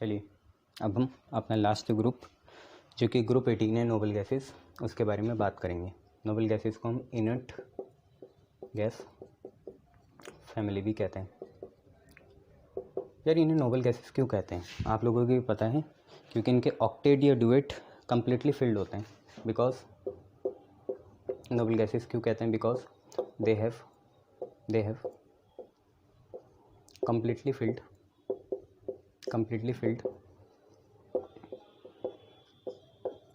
चलिए अब हम अपना लास्ट ग्रुप जो कि ग्रुप 18 है नोबल गैसेस, उसके बारे में बात करेंगे। नोबल गैसेस को हम इनर्ट गैस फैमिली भी कहते हैं। यार इन्हें नोबल गैसेस क्यों कहते हैं आप लोगों को भी पता है, क्योंकि इनके ऑक्टेट या डुएट कम्प्लीटली फिल्ड होते हैं। बिकॉज नोबल गैसेस क्यों कहते हैं, because they have completely filled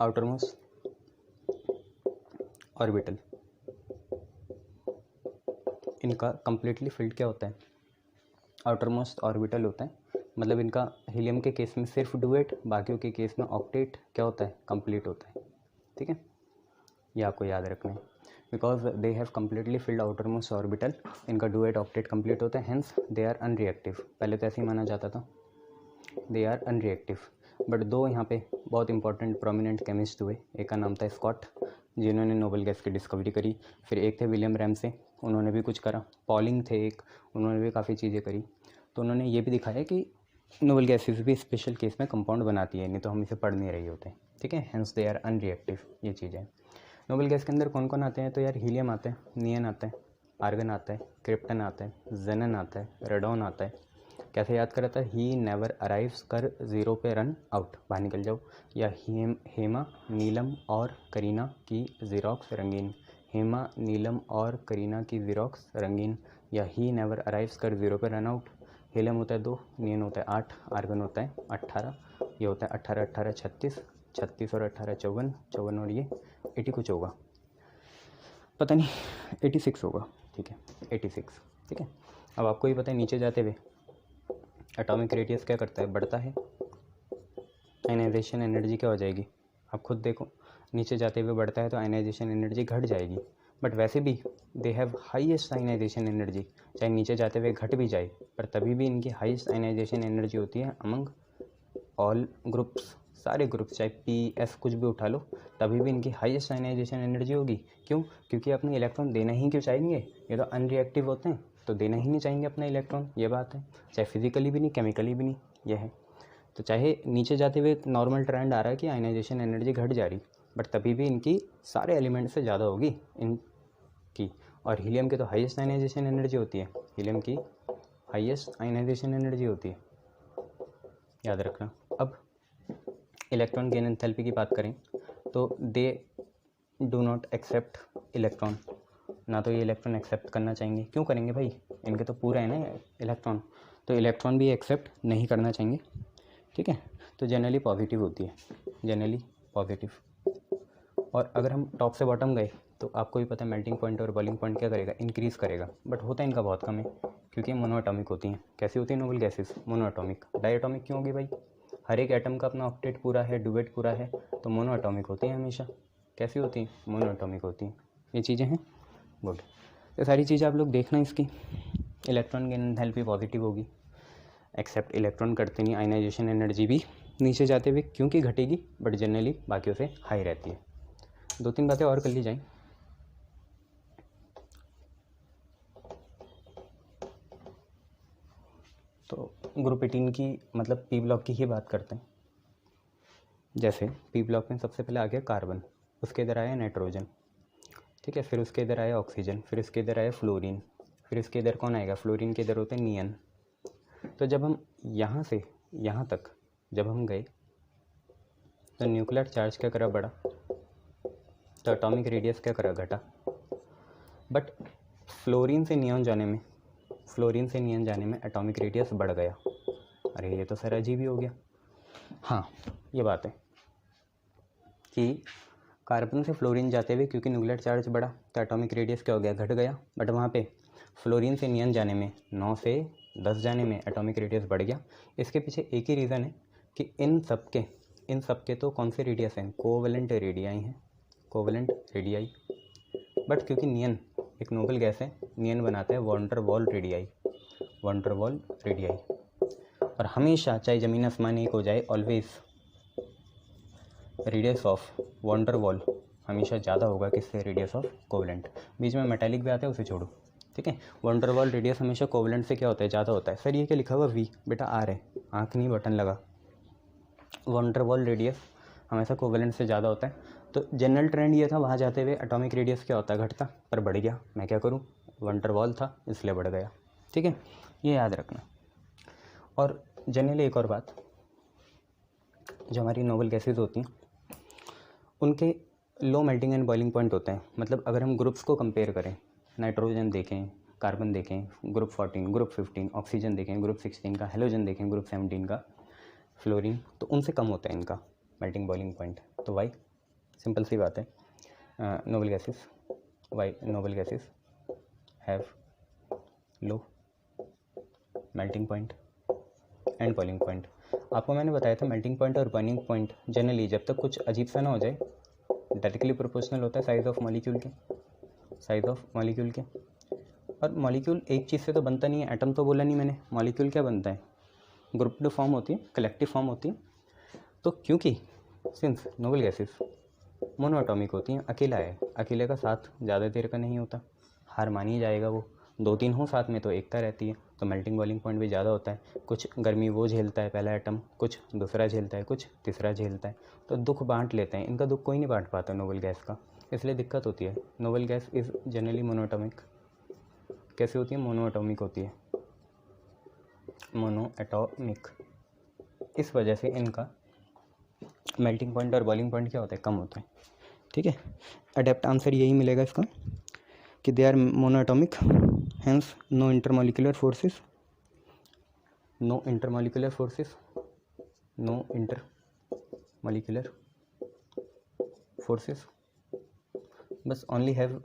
outermost orbital. इनका completely filled क्या होता है, आउटरमोस्ट ऑर्बिटल होता है। मतलब इनका हीलियम के केस में सिर्फ डुएट, बाकियों के केस में ऑक्टेट क्या होता है, कंप्लीट होता है। ठीक है, ये आपको याद रखना है। Because they have completely field outermost orbital, इनका डुएट ऑक्टेट कंप्लीट होता है, हेंस दे आर अनरिएक्टिव। पहले तो ऐसे ही माना जाता था, दे आर अनरिएक्टिव। बट दो यहाँ पे बहुत इंपॉर्टेंट प्रोमिनेंट केमिस्ट हुए, एक का नाम था स्कॉट जिन्होंने नोबल गैस की डिस्कवरी करी, फिर एक थे विलियम रैमसे, उन्होंने भी कुछ करा, पॉलिंग थे एक, उन्होंने भी काफ़ी चीज़ें करी। तो उन्होंने ये भी दिखाया कि नोबल गैसेस भी स्पेशल केस में कंपाउंड बनाती है, नहीं तो हम इसे पढ़ नहीं रहे होते। ठीक है, हेंस दे आर अनरिएक्टिव, ये चीज़ है। नोबल गैस के अंदर कौन कौन आते हैं, तो यार हीलियम आता है, नियन आता है, आर्गन आता है, क्रिप्टन आता है, जेनन आता है, रेडॉन आता है। कैसे याद करा था, ही नेवर अराइव्स कर ज़ीरो पे रन आउट, बाहर निकल जाओ। या हेमा नीलम और करीना की ज़ीरोक्स रंगीन, हेमा नीलम और करीना की ज़ीरोक्स रंगीन। या ही नेवर अराइव्स कर ज़ीरो पे रन आउट। हीलियम होता है 2, नियन होता है 8, आर्गन होता है 18, ये होता है 18 18 36, 36 और 18 54, 54 और ये 80 कुछ होगा, पता नहीं 86 होगा। ठीक है 86। ठीक है, अब आपको ये पता है नीचे जाते हुए एटॉमिक रेडियस क्या करता है, बढ़ता है। आयनाइजेशन एनर्जी क्या हो जाएगी, आप खुद देखो, नीचे जाते हुए बढ़ता है तो आयनाइजेशन एनर्जी घट जाएगी। बट वैसे भी they have highest ionization energy, चाहे नीचे जाते हुए घट भी जाए पर तभी भी इनकी हाईएस्ट आयनाइजेशन एनर्जी होती है अमंग ऑल ग्रुप्स, सारे ग्रुप्स, चाहे पी एस कुछ भी उठा लो, तभी भी इनकी हाईएस्ट आयनाइजेशन एनर्जी होगी। क्यों, क्योंकि अपने इलेक्ट्रॉन देना ही क्यों चाहेंगे, ये तो अनरिएक्टिव होते हैं तो देना ही नहीं चाहेंगे अपना इलेक्ट्रॉन, ये बात है। चाहे फिजिकली भी नहीं, केमिकली भी नहीं, यह है। तो चाहे नीचे जाते हुए नॉर्मल ट्रेंड आ रहा है कि आयनाइजेशन एनर्जी घट जा रही, बट तभी भी इनकी सारे एलिमेंट से ज़्यादा होगी इनकी। और हीलियम की तो हाईएस्ट आयनाइजेशन एनर्जी होती है, हीलियम की हाईएस्ट आयनाइजेशन एनर्जी होती है, याद रखना। अब इलेक्ट्रॉन गेन एंथैल्पी की बात करें तो they do not accept electron, ना तो ये इलेक्ट्रॉन एक्सेप्ट करना चाहेंगे। क्यों करेंगे भाई, इनके तो पूरा है ना इलेक्ट्रॉन, तो इलेक्ट्रॉन भी एक्सेप्ट नहीं करना चाहेंगे। ठीक है, तो जनरली पॉजिटिव होती है, जनरली पॉजिटिव। और अगर हम टॉप से बॉटम गए तो आपको भी पता है मेल्टिंग पॉइंट और बॉइलिंग पॉइंट क्या करेगा, इंक्रीज़ करेगा। बट होता है इनका बहुत कम है, क्योंकि मोनो एटॉमिक होती हैं। कैसी होती है noble gases, monoatomic. Diatomic क्यों होगी भाई, हर एक एटम का अपना ऑक्टेट पूरा है, डुएट पूरा है, तो मोनो एटॉमिक होती हैं हमेशा। कैसी होती हैं, मोनो एटॉमिक होती हैं। ये चीज़ें हैं, गुड। तो सारी चीज़ें आप लोग देखना इसकी। इलेक्ट्रॉन गेन एंथैल्पी पॉजिटिव होगी, एक्सेप्ट इलेक्ट्रॉन करते नहीं, आयनाइजेशन एनर्जी भी नीचे जाते हुए क्योंकि घटेगी, बट जनरली बाकियों से हाई रहती है। 2-3 बातें और कर ली जाएँ। तो ग्रुप 18 की मतलब पी ब्लॉक की ही बात करते हैं। जैसे पी ब्लॉक में सबसे पहले आ गया कार्बन, उसके इधर आया नाइट्रोजन, ठीक है, फिर उसके इधर आया ऑक्सीजन, फिर उसके इधर आया फ्लोरीन, फिर इसके इधर कौन आएगा, फ्लोरीन के इधर होते हैं नियन। तो जब हम यहाँ से यहाँ तक जब हम गए तो न्यूक्लियर चार्ज क्या करा, बढ़ा, तो एटॉमिक रेडियस क्या करा, घटा। बट फ्लोरीन से नियन जाने में एटॉमिक रेडियस बढ़ गया। अरे ये तो सर अजीब ही हो गया। हाँ, ये बात है कि कार्बन से फ्लोरीन जाते हुए क्योंकि न्यूक्लियर चार्ज बढ़ा तो एटॉमिक रेडियस क्या हो गया, घट गया। बट वहाँ पे फ्लोरीन से नियन जाने में 9 से 10 जाने में एटॉमिक रेडियस बढ़ गया। इसके पीछे एक ही रीज़न है कि इन सब के तो कौन से रेडियस हैं, कोवेलेंट रेडियाई हैं, कोवेलेंट रेडियाई। बट क्योंकि नियन एक नोबल गैस है, नियन बनाता है वॉन डर वाल रेडियाई। और हमेशा चाहे ज़मीन आसमान एक हो जाए, ऑलवेज रेडियस ऑफ वॉन डर वाल हमेशा ज़्यादा होगा किससे, रेडियस ऑफ कोवेलेंट। बीच में मेटालिक भी आता है, उसे छोड़ो। ठीक है, वॉन डर वाल रेडियस हमेशा कोवेलेंट से क्या होता है, ज़्यादा होता है। सर ये क्या लिखा हुआ वी, बेटा आर है, आँख नहीं बटन लगा, वन डर वॉल रेडियस हमेशा कोवेलेंट से ज़्यादा होता है। तो जनरल ट्रेंड ये था वहाँ जाते हुए एटॉमिक रेडियस क्या होता है, घटता, पर बढ़ गया। मैं क्या करूँ, वन डर वॉल था इसलिए बढ़ गया। ठीक है, ये याद रखना। और जनरली एक और बात, जो हमारी नोबल गैसेज होती हैं उनके low melting and boiling point होते हैं। मतलब अगर हम ग्रुप्स को कंपेयर करें, नाइट्रोजन देखें, कार्बन देखें ग्रुप 14, ग्रुप 15, ऑक्सीजन देखें ग्रुप 16 का, हेलोजन देखें ग्रुप 17 का, फ्लोरीन, तो उनसे कम होता है इनका मेल्टिंग बॉइलिंग पॉइंट। तो वाई, सिंपल सी बात है, noble gases, why noble gases have low melting point and boiling point. आपको मैंने बताया था मेल्टिंग पॉइंट और बॉइलिंग पॉइंट जनरली जब तक कुछ अजीब सा ना हो जाए डायरेक्टली प्रोपोर्शनल होता है साइज़ ऑफ मॉलिक्यूल के, साइज़ ऑफ मॉलिक्यूल के। और मॉलिक्यूल एक चीज़ से तो बनता नहीं है, एटम तो बोला नहीं मैंने, मॉलिक्यूल क्या बनता है, ग्रुप्ड फॉर्म होती है, कलेक्टिव फॉर्म होती है। तो क्योंकि सिंस नोबल गैसेस मोनोएटॉमिक होती हैं, अकेला है, अकेले का साथ ज़्यादा देर का नहीं होता, हार मान ही जाएगा वो। 2-3 हो साथ में तो एकता रहती है, तो मेल्टिंग बॉइलिंग पॉइंट भी ज़्यादा होता है। कुछ गर्मी वो झेलता है पहला एटम, कुछ दूसरा झेलता है, कुछ तीसरा झेलता है, तो दुख बांट लेते हैं। इनका दुख कोई नहीं बांट पाता नोबल गैस का, इसलिए दिक्कत होती है। Noble gas is generally monoatomic. कैसे होती है, मोनोएटॉमिक होती है, मोनोएटॉमिक। इस वजह से इनका मेल्टिंग पॉइंट और बॉइलिंग पॉइंट क्या होता है, कम होता है। ठीक है, अडेप्ट आंसर यही मिलेगा इसका कि they are monoatomic, hence no intermolecular forces, no intermolecular forces, no intermolecular forces, बस only have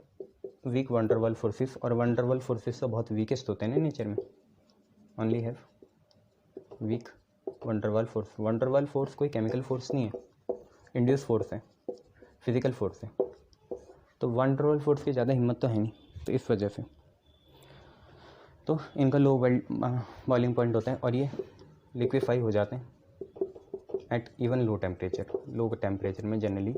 weak van der Waals forces. और वन डर वाल फोर्सेस तो बहुत वीकेस्ट होते हैं ना नेचर में, only have weak van der वाल force. One der वाल फोर्स कोई केमिकल फोर्स नहीं है, इंड्यूस फोर्स है, फिजिकल फोर्स है। तो वन डर वाल फोर्स की ज़्यादा हिम्मत तो है नहीं, तो इस वजह से तो इनका लो बॉइलिंग पॉइंट होता है और ये लिक्विफाई हो जाते हैं at even low temperature. Low temperature में जनरली,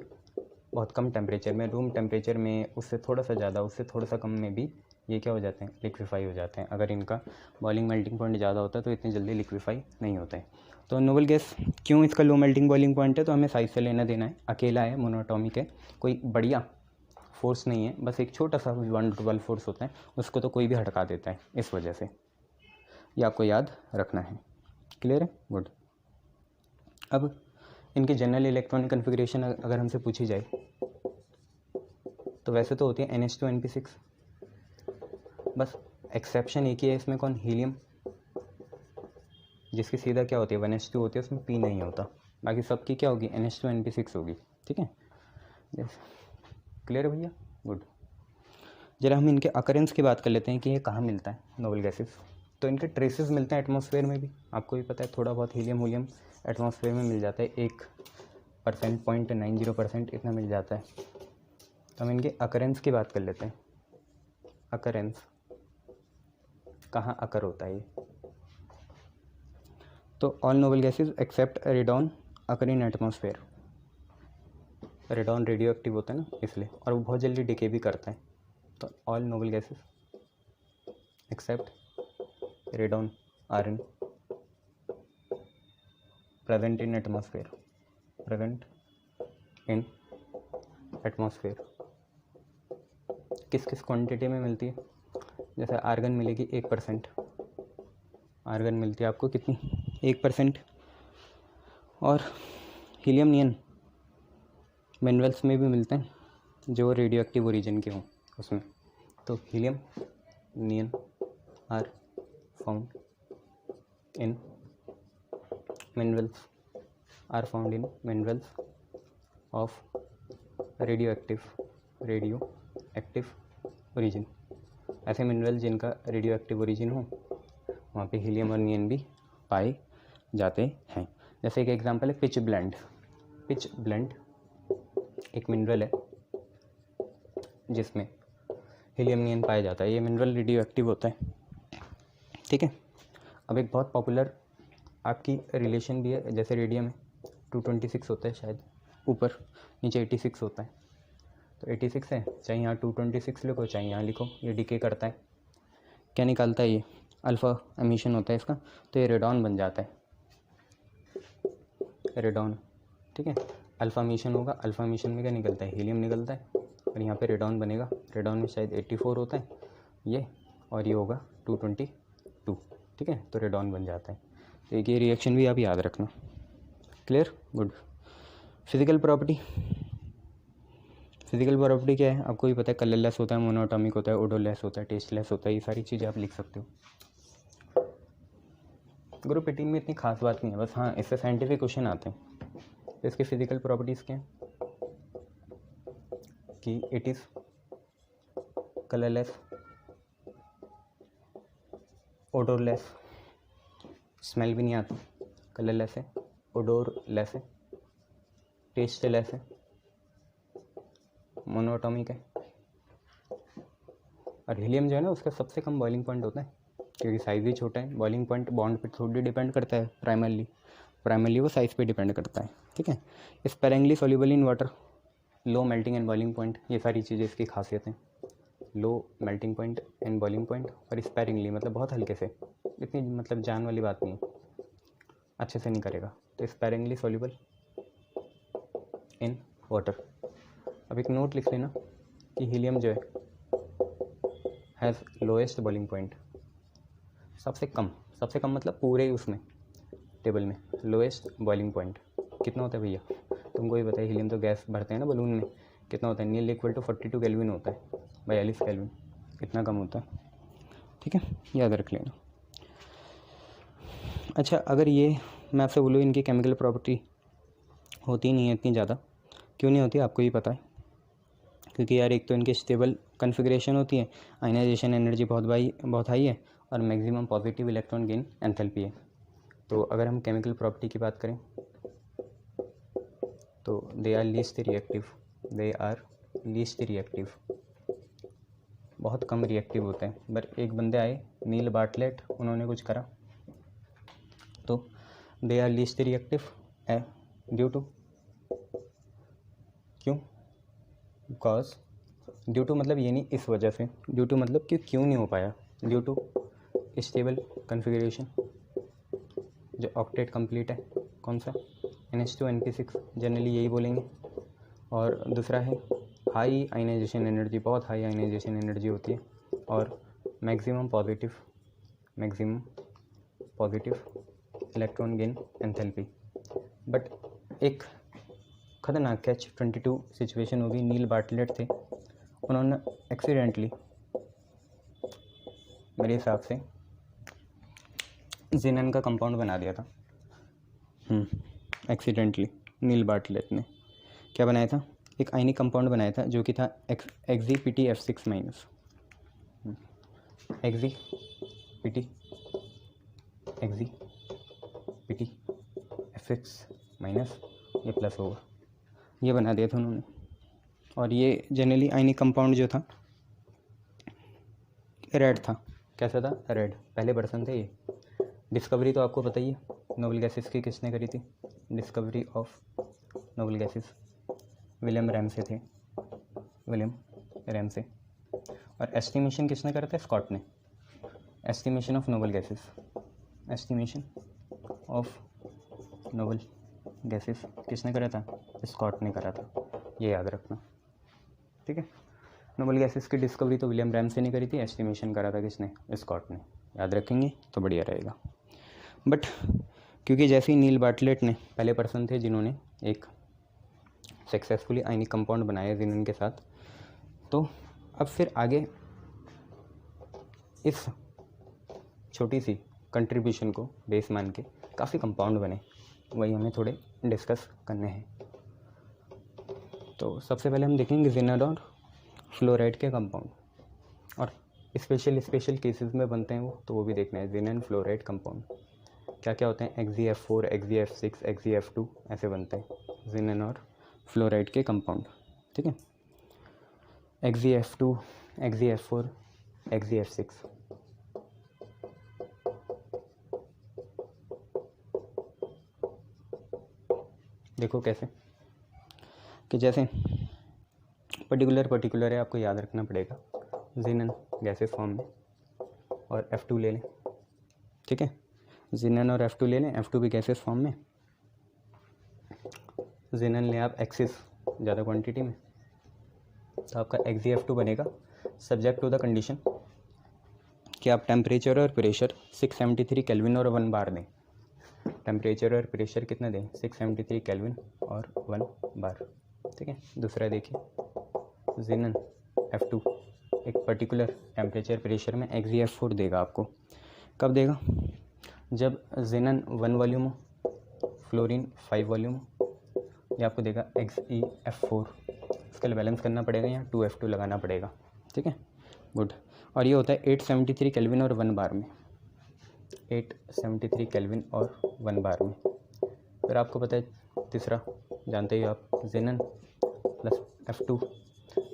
बहुत कम टेम्परेचर में, रूम टेम्परेचर में उससे थोड़ा सा ज़्यादा, उससे थोड़ा सा कम में भी ये क्या हो जाते हैं, लिक्विफाई हो जाते हैं। अगर इनका बॉइलिंग मेल्टिंग पॉइंट ज़्यादा होता है तो इतनी जल्दी लिक्विफाई नहीं होता है। तो नोबल गैस क्यों इसका लो मेल्टिंग बॉइलिंग पॉइंट है, तो हमें साइज से लेना देना है, अकेला है, मोनोएटॉमिक है, कोई बढ़िया फोर्स नहीं है, बस एक छोटा सा वन डर वाल फोर्स होता है, उसको तो कोई भी हटका देता है। इस वजह से ये आपको याद रखना है। क्लियर है, गुड। अब इनकी जनरल इलेक्ट्रॉनिक कन्फिग्रेशन अगर हमसे पूछी जाए तो वैसे तो होती है NH2 NP6, बस एक्सेप्शन एक ही है इसमें, कौन, हीलियम, जिसकी सीधा क्या होती है 1H2 होती है, उसमें P नहीं होता। बाकी सबकी क्या होगी, NH2 NP6 होगी। ठीक है, क्लियर है भैया, गुड। जरा हम इनके अकरेंस की बात कर लेते हैं कि ये कहाँ मिलता है नोबल गैसेस। तो इनके ट्रेसेस मिलते हैं एटमॉस्फेयर में भी, आपको भी पता है, थोड़ा बहुत हीलियम एटमॉस्फेयर में मिल जाता है, 1%, 0.90% इतना मिल जाता है। तो हम इनके अकरेंस की बात कर लेते हैं। अकरेंस कहाँ अकर होता है ये, तो all noble gases except radon occur in atmosphere. Radon radioactive होता है ना, इसलिए, और वो बहुत जल्दी डिके भी करता है। तो all noble gases except radon are in present in atmosphere, present in atmosphere. किस किस क्वांटिटी में मिलती है, जैसे आर्गन मिलेगी 1%, आर्गन मिलती है आपको कितनी, 1%। और हीलियम नियन मिनरल्स में भी मिलते हैं जो रेडियो एक्टिव ओरिजिन के हों उसमें। तो helium neon are found in minerals, are found in minerals of radioactive origin. ऐसे मिनरल जिनका रेडियो एक्टिव ओरिजिन हो वहाँ पे हीलियम और नियन भी पाए जाते हैं। जैसे एक एग्जांपल है पिच ब्लेंड। पिच ब्लेंड एक मिनरल है जिसमें हीलियम नियन पाया जाता है, ये मिनरल रेडियो एक्टिव होता है। ठीक है, अब एक बहुत पॉपुलर आपकी रिलेशन भी है, जैसे रेडियम है 226 होता है शायद, ऊपर नीचे 86 होता है। तो 86 है, चाहे यहाँ 226 लिखो चाहे यहाँ लिखो, ये डिके करता है। क्या निकालता है ये, अल्फ़ा एमिशन होता है इसका, तो ये रेडॉन बन जाता है। रेडॉन, ठीक है। अल्फ़ा मिशन होगा, अल्फ़ा मिशन में क्या निकलता है, हीलियम निकलता है, और यहाँ पे रेडॉन बनेगा। रेडॉन में शायद 84 होता है ये, और ये होगा 222, ठीक है, तो रेडॉन बन जाता है। तो एक ये रिएक्शन भी आप याद रखना। Clear, good. Physical property, physical property क्या है आपको भी पता है, कलरलेस होता है, मोनोटॉमिक होता है, ओडोलेस होता है, टेस्टलेस होता है, ये सारी चीज़ें आप लिख सकते हो। ग्रुप 18 में इतनी खास बात नहीं है, बस हाँ इससे साइंटिफिक क्वेश्चन आते हैं। तो इसके फिजिकल प्रॉपर्टीज़ क्या हैं कि it is colourless, odourless, smell भी नहीं आती, कलरलेस है, ओडोरलेस है, टेस्टलेस है, मोनोटॉमिक है। और हीलियम जो है ना उसका सबसे कम बॉइलिंग पॉइंट होता है, क्योंकि साइज़ ही छोटा है। बॉइलिंग पॉइंट बॉन्ड पे थोड़ी डिपेंड करता है, प्राइमरली वो साइज़ पे डिपेंड करता है, ठीक है। Sparingly soluble in water, low melting and boiling point, ये सारी चीज़ें इसकी खासियत हैं। लो melting point and boiling point, और स्पेरिंगली मतलब बहुत हल्के से, इतनी मतलब जान वाली बात नहीं है, अच्छे से नहीं करेगा। तो स्पेरिंगली सॉल्युबल इन वाटर। अब एक नोट लिख लेना कि हीलियम जो है हैज़ लोएस्ट बॉइलिंग पॉइंट, सबसे कम मतलब पूरे उसमें टेबल में लोएस्ट बॉइलिंग पॉइंट कितना होता है भैया, तुमको ही बताइए। हीलियम तो गैस भरते हैं ना बलून में, कितना होता है, नील इक्वल टू 42 केल्विन होता है, 42 केल्विन, इतना कम होता है, ठीक है, याद रख लेना। अच्छा, अगर ये मैं आपसे बोलूँ इनकी केमिकल प्रॉपर्टी होती नहीं है इतनी ज़्यादा, क्यों नहीं होती आपको ही पता है, क्योंकि यार एक तो इनकी स्टेबल कन्फिग्रेशन होती है, आयनाइजेशन एनर्जी बहुत हाई है, और maximum positive electron gain enthalpy है। तो अगर हम केमिकल प्रॉपर्टी की बात करें तो दे आर लीस्ट रिएक्टिव, बहुत कम रिएक्टिव होते हैं। पर एक बंदे आए नील बार्टलेट, उन्होंने कुछ करा तो they are least reactive due to, क्यों, बिकॉज, ड्यू टू मतलब ये नहीं इस वजह से, ड्यू टू मतलब कि क्यों नहीं हो पाया, ड्यू टू स्टेबल कन्फिगरेशन, जो ऑक्टेट कंप्लीट है, कौन सा, NH2 NP6, जनरली यही बोलेंगे। और दूसरा है हाई आयनाइजेशन एनर्जी, बहुत हाई आयनाइजेशन एनर्जी होती है, और maximum positive electron gain enthalpy. But एक खतरनाक कैच 22 सिचुएशन होगी, नील बार्टलेट थे, उन्होंने एक्सीडेंटली मेरे हिसाब से जिनन का कंपाउंड बना दिया था। एक्सीडेंटली नील बार्टलेट ने क्या बनाया था, एक आयनिक कंपाउंड बनाया था जो कि था XZPTF6 माइनस, XZPTF6 माइनस, ये प्लस होगा, ये बना दिया था उन्होंने। और ये जनरली आयनिक कंपाउंड जो था रेड था, कैसा था, रेड, पहले पर्सन थे ये। डिस्कवरी तो आपको पता ही है, नोबल गैसेस की किसने करी थी, discovery of noble gases William Ramsay थे, विलियम रैमसे। और एस्टिमेशन किसने करा था, स्कॉट ने, estimation of noble gases, estimation of noble gases किसने करा था, स्कॉट ने करा था, ये याद रखना, ठीक है। नोबल गैसेस की डिस्कवरी तो विलियम रैमसे ने करी थी, एस्टिमेशन करा था किसने, स्कॉट ने, याद रखेंगे तो बढ़िया रहेगा। बट क्योंकि जैसे ही नील बार्टलेट ने पहले पर्सन थे जिन्होंने एक सक्सेसफुली आयनिक कंपाउंड बनाया जिनन के साथ, तो अब फिर आगे इस छोटी सी कंट्रीब्यूशन को बेस मान के काफ़ी कंपाउंड बने, वही हमें थोड़े डिस्कस करने हैं। तो सबसे पहले हम देखेंगे जिनन और फ्लोराइड के कंपाउंड, और स्पेशल केसेस में बनते हैं वो भी देखना है। जिनन फ्लोराइड कंपाउंड क्या क्या होते हैं, XZF4, XZF6, XZF2 ऐसे बनते हैं जिनन और फ्लोराइड के कंपाउंड, ठीक है। XZF2, XZF4, XZF6, देखो कैसे कि जैसे पर्टिकुलर है, आपको याद रखना पड़ेगा, जिनन गैसेस फॉर्म में, और F2 ले लें, ठीक है, जिनन और F2 ले लें, F2 भी गैसेस फॉर्म में, जिनन ले आप एक्सिस ज़्यादा क्वांटिटी में, तो आपका XeF2 बनेगा सब्जेक्ट टू द कंडीशन कि आप टेम्परेचर और प्रेशर 673 केल्विन और 1 बार दें। टेम्परेचर और प्रेशर कितना दें? 673 केल्विन और 1 बार। ठीक है। दूसरा देखिए, जिनन F2 एक पर्टिकुलर टेम्परेचर प्रेशर में XeF4 देगा आपको। कब देगा? जब जिनन 1 वॉल्यूम हो, फ्लोरीन 5 वॉल्यूम हो, ये आपको देगा XeF4। इसके लिए बैलेंस करना पड़ेगा, या 2F2 लगाना पड़ेगा। ठीक है, गुड। और ये होता है 873 केल्विन और 1 बार में, 873 केल्विन और 1 बार में। फिर आपको पता है तीसरा, जानते ही आप, जिनन प्लस F2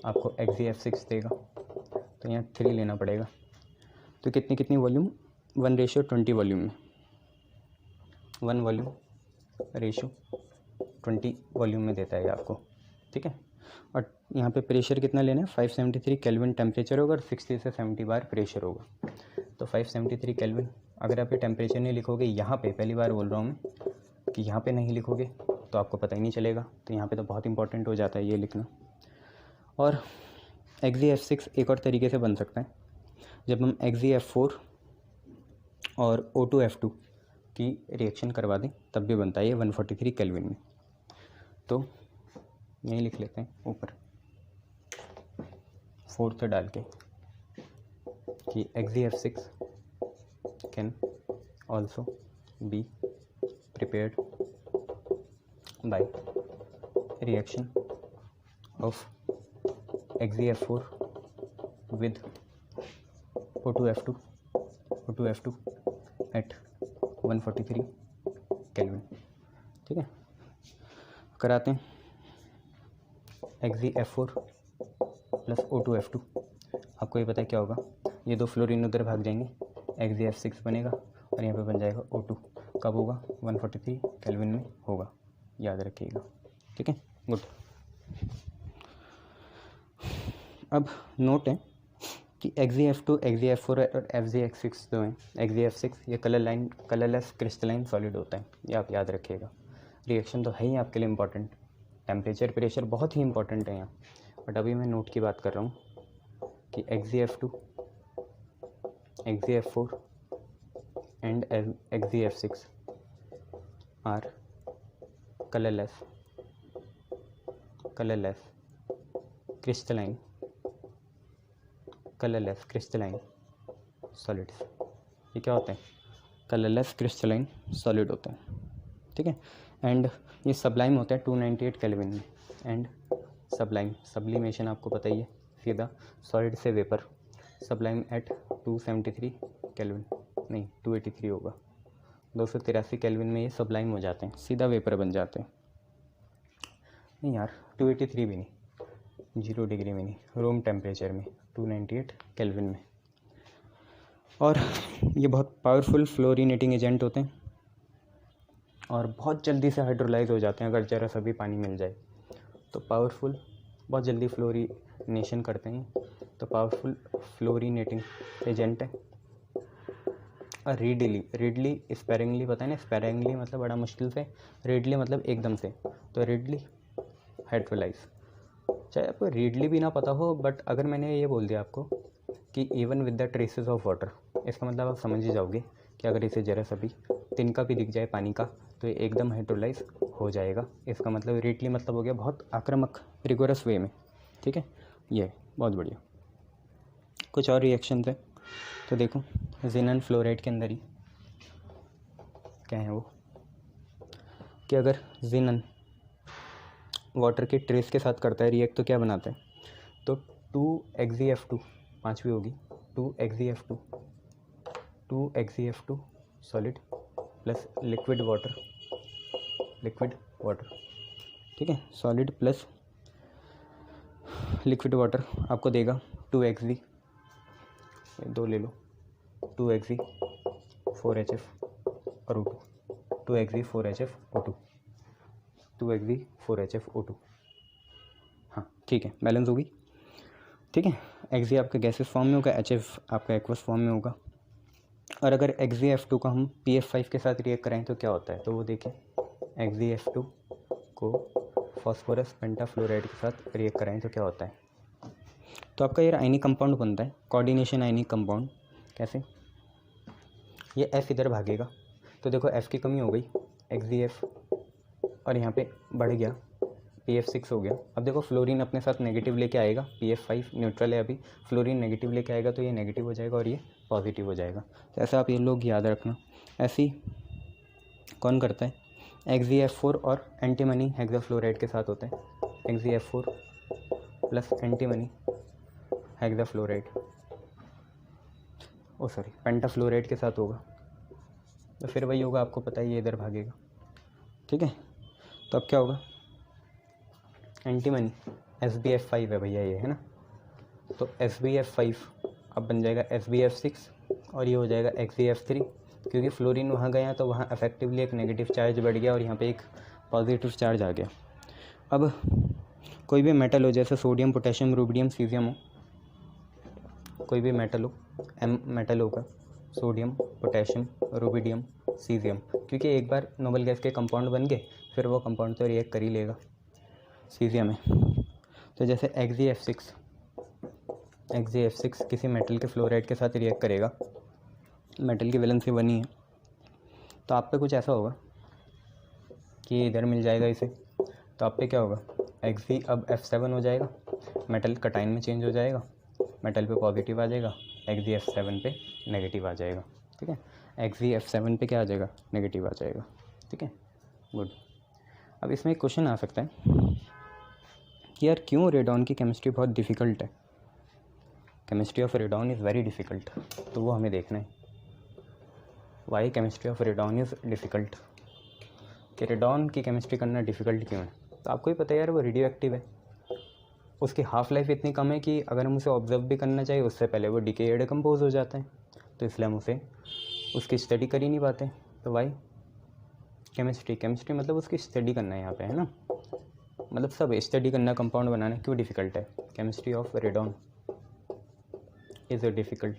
आपको XeF6 देगा, तो यहाँ 3 लेना पड़ेगा। तो कितनी वॉल्यूम? 1:20 वॉल्यूम में, 1 वॉल्यूम रेशो 20 वॉल्यूम में देता है ये आपको। ठीक है। और यहाँ पे प्रेशर कितना लेना है? 573 केल्विन टेम्परेचर होगा और 60 से 70 बार प्रेशर होगा। तो 573 केल्विन, अगर आप ये टेम्परेचर नहीं लिखोगे यहाँ पे, पहली बार बोल रहा हूँ मैं कि यहाँ पे नहीं लिखोगे तो आपको पता ही नहीं चलेगा। तो यहाँ पे तो बहुत इंपॉर्टेंट हो जाता है ये लिखना। और XeF6 एक और तरीके से बन सकता है, जब हम XeF4 और O2F2 की रिएक्शन करवा दें तब भी बनता है ये 143 केल्विन में। तो यही लिख लेते हैं ऊपर 4th डाल के कि XeF6 can also be prepared by reaction of XeF4 with O2F2 at 143 kelvin. ठीक है, कराते हैं। XeF4 प्लस O2F2, आपको ये पता है क्या होगा? ये 2 फ्लोरीन उधर भाग जाएंगे, XeF6 बनेगा और यहाँ पे बन जाएगा O2। कब होगा? 143 केल्विन में होगा, याद रखिएगा। ठीक है, गुड। अब नोट है कि XeF2, XeF4 और FgX6 जो हैं, XeF6 ये कलरलेस क्रिस्टलाइन सॉलिड होता है, ये आप याद रखिएगा। रिएक्शन तो है ही आपके लिए इम्पॉर्टेंट, टेम्परेचर प्रेशर बहुत ही इंपॉर्टेंट है यहाँ, बट अभी मैं नोट की बात कर रहा हूँ कि XeF2, XeF4 and XeF6 are colourless crystalline solids. ये क्या होते हैं? कलरलेस क्रिस्टलाइन सॉलिड होते हैं। ठीक है, एंड ये सब्लाइम होता है 298 केल्विन में। एंड सब्लिमेशन आपको पता ही है, सीधा सॉलिड से वेपर, सब्लाइम एट 273 केल्विन, नहीं 283 होगा, 283 केल्विन में ये सब्लाइम हो जाते हैं, सीधा वेपर बन जाते हैं। नहीं यार, 283 भी नहीं, 0 डिग्री में नहीं, रूम टेम्परेचर में 298 केल्विन में। और ये बहुत पावरफुल फ्लोरीनेटिंग एजेंट होते हैं और बहुत जल्दी से हाइड्रोलाइज हो जाते हैं अगर ज़रा सा भी पानी मिल जाए तो। पावरफुल, बहुत जल्दी फ्लोरीनेशन करते हैं, तो पावरफुल फ्लोरीनेटिंग एजेंट है। और रीडली स्पेरिंगली, पता है ना, स्पेरिंगली मतलब बड़ा मुश्किल से, रीडली मतलब एकदम से, तो रीडली हाइड्रोलाइज। चाहे आपको रीडली भी ना पता हो, बट अगर मैंने ये बोल दिया आपको कि even with the traces of water, इसका मतलब आप समझ ही जाओगे कि अगर इसे ज़रा सा भी तिनका भी दिख जाए पानी का तो ये एकदम हाइड्रोलाइज हो जाएगा। इसका मतलब रीडली मतलब हो गया बहुत आक्रामक, रिगोरस वे में। ठीक है, ये बहुत बढ़िया। कुछ और रिएक्शन थे तो देखो, जिनन फ्लोराइड के अंदर ही क्या है वो, कि अगर जिनन वाटर के ट्रेस के साथ करता है रिएक्ट तो क्या बनाता है? तो 2XeF2, 5वीं होगी, 2XeF2 solid plus liquid water, ठीक है, सॉलिड प्लस लिक्विड वाटर आपको देगा 2Xe, 2 ले लो, 2Xe 4HF और O2, 2Xe 4HF O2, हाँ ठीक है, बैलेंस होगी। ठीक है, Xe आपका गैसेस फॉर्म में होगा, HF आपका एक्वस फॉर्म में होगा। और अगर XeF2 को हम PF5 के साथ रिएक्ट कराएं तो क्या होता है? तो वो देखिए, XeF2 को फॉस्फोरस पेंटाफ्लोराइड के साथ रिएक्ट कराएं तो क्या होता है। तो आपका ये आयनिक कंपाउंड बनता है, कोऑर्डिनेशन आयनिक कंपाउंड। कैसे, ये F इधर भागेगा तो देखो F की कमी हो गई, XgF, और यहाँ पे बढ़ गया PF6 हो गया। अब देखो फ्लोरीन अपने साथ नेगेटिव लेके आएगा, PF5 न्यूट्रल है अभी, फ्लोरीन नेगेटिव लेके आएगा तो ये नेगेटिव हो जाएगा और ये पॉजिटिव हो जाएगा। तो ऐसा आप ये लोग याद रखना। ऐसे ही कौन करता है, XgF4 और एंटीमनी हेक्साफ्लोराइड के साथ होता है, XgF4 plus antimony hexafluoride, sorry pentafluoride के साथ होगा। तो फिर वही होगा, आपको पता है ये इधर भागेगा, ठीक है। तो अब क्या होगा, एंटीमनी SbF5 है भैया ये, है ना। तो SbF5 अब बन जाएगा SbF6 और ये हो जाएगा XgF3, क्योंकि फ्लोरीन वहाँ गया तो वहाँ इफेक्टिवली एक नेगेटिव चार्ज बढ़ गया और यहाँ पे एक पॉजिटिव चार्ज आ गया। अब कोई भी मेटल हो, जैसे सोडियम, पोटेशियम, रुबिडियम, सीजियम हो, कोई भी मेटल हो, M मेटल होगा, सोडियम, पोटेशियम, रुबिडियम, सीजियम, क्योंकि एक बार नोबल गैस के कंपाउंड बन गए फिर वो कंपाउंड तो रिएक्ट कर ही लेगा सीजियम में। तो जैसे XgF6 किसी मेटल के फ्लोराइड के साथ रिएक्ट करेगा, मेटल की वैलेंसी बनी है, तो आप पे कुछ ऐसा होगा कि इधर मिल जाएगा इसे, तो आप पे क्या होगा, Xg अब F7 हो जाएगा, मेटल कटाइन में चेंज हो जाएगा, मेटल पे पॉजिटिव आ जाएगा, XgF7 पे नेगेटिव आ जाएगा, ठीक है। XgF7 पे क्या आ जाएगा, नेगेटिव आ जाएगा, ठीक है, गुड। अब इसमें एक क्वेश्चन आ सकता है कि यार क्यों रेडॉन की केमिस्ट्री बहुत डिफ़िकल्ट है, chemistry of radon is very difficult, तो वो हमें देखना है। Why chemistry of radon is difficult, कि रेडॉन की केमिस्ट्री करना डिफ़िकल्ट क्यों है। तो आपको ही पता है यार, वो रेडियो एक्टिव है, उसकी हाफ़ लाइफ इतनी कम है कि अगर हम उसे ऑब्जर्व भी करना चाहिए उससे पहले वो डिकेड कंपोज हो जाता है, तो इसलिए हम उसे उसकी स्टडी कर ही नहीं पाते। तो वाई केमिस्ट्री मतलब उसकी स्टडी करना है यहाँ पे, है ना, मतलब सब स्टडी करना, कंपाउंड बनाना क्यों डिफ़िकल्ट है। Chemistry of radon is difficult,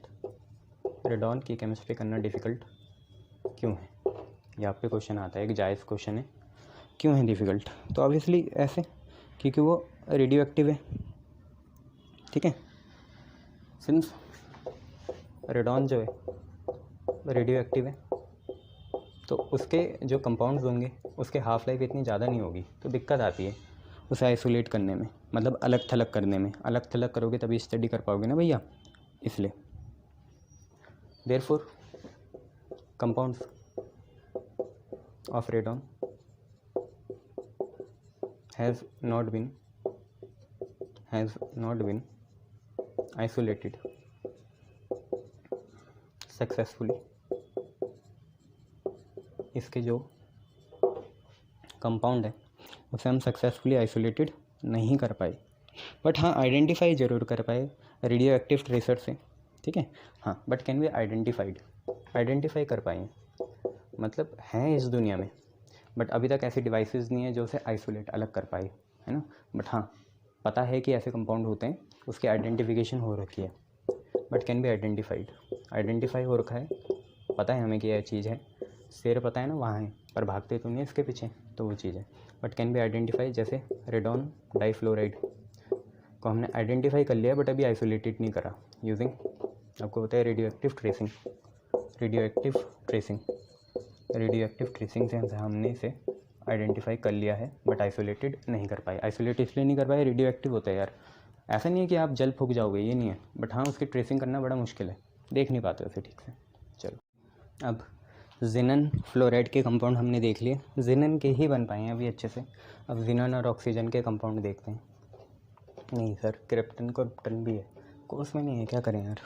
radon की केमिस्ट्री करना डिफ़िकल्ट क्यों है, यहाँ पे क्वेश्चन आता है, एक जायज़ क्वेश्चन है, क्यों है डिफ़िकल्ट। तो ऑब्वियसली ऐसे क्योंकि वो रेडियो एक्टिव है, ठीक है। सिंस रेडॉन जो है रेडियो एक्टिव है तो उसके जो कंपाउंड्स होंगे उसके हाफ़ लाइफ इतनी ज़्यादा नहीं होगी, तो दिक्कत आती है उसे आइसोलेट करने में, मतलब अलग थलग करने में। अलग थलग करोगे तभी स्टडी कर पाओगे ना भैया, इसलिए therefore compounds of radon has not been isolated successfully। इसके जो कंपाउंड है उसे हम सक्सेसफुली आइसोलेटेड नहीं कर पाए, बट हाँ आइडेंटिफाई ज़रूर कर पाए रेडियो एक्टिव ट्रेसर से, ठीक है। हाँ, बट कैन बी आइडेंटिफाई कर पाए, मतलब हैं इस दुनिया में, बट अभी तक ऐसी डिवाइसेस नहीं है जो उसे आइसोलेट अलग कर पाए, है ना। बट हाँ पता है कि ऐसे कंपाउंड होते हैं, उसकी आइडेंटिफिकेशन हो रखी है, बट कैन बी आइडेंटिफाई हो रखा है, पता है हमें कि यह चीज़ है, शेर पता है ना वहाँ है पर भागते तो नहीं इसके पीछे, तो वो चीज़ है, बट कैन बी आइडेंटिफाई। जैसे रेडॉन डाइफ्लोराइड को हमने आइडेंटिफाई कर लिया बट अभी आइसोलेटेड नहीं करा यूजिंग, आपको पता है रेडियो एक्टिव ट्रेसिंग से हमने इसे आइडेंटिफाई कर लिया है बट आइसोलेटेड नहीं कर पाए। आइसोलेट इसलिए नहीं कर पाए, रेडियो एक्टिव होता है यार, ऐसा नहीं है कि आप जल फूक जाओगे, ये नहीं है, बट हाँ उसकी ट्रेसिंग करना बड़ा मुश्किल है, देख नहीं पाते उसे ठीक से। चलो अब जिनन फ्लोराइड के कंपाउंड हमने देख लिए, जिनन के ही बन पाए हैं अभी अच्छे से। अब जिनन और ऑक्सीजन के कंपाउंड देखते हैं। नहीं सर क्रिप्टन भी है, कोर्स में नहीं है, क्या करें यार।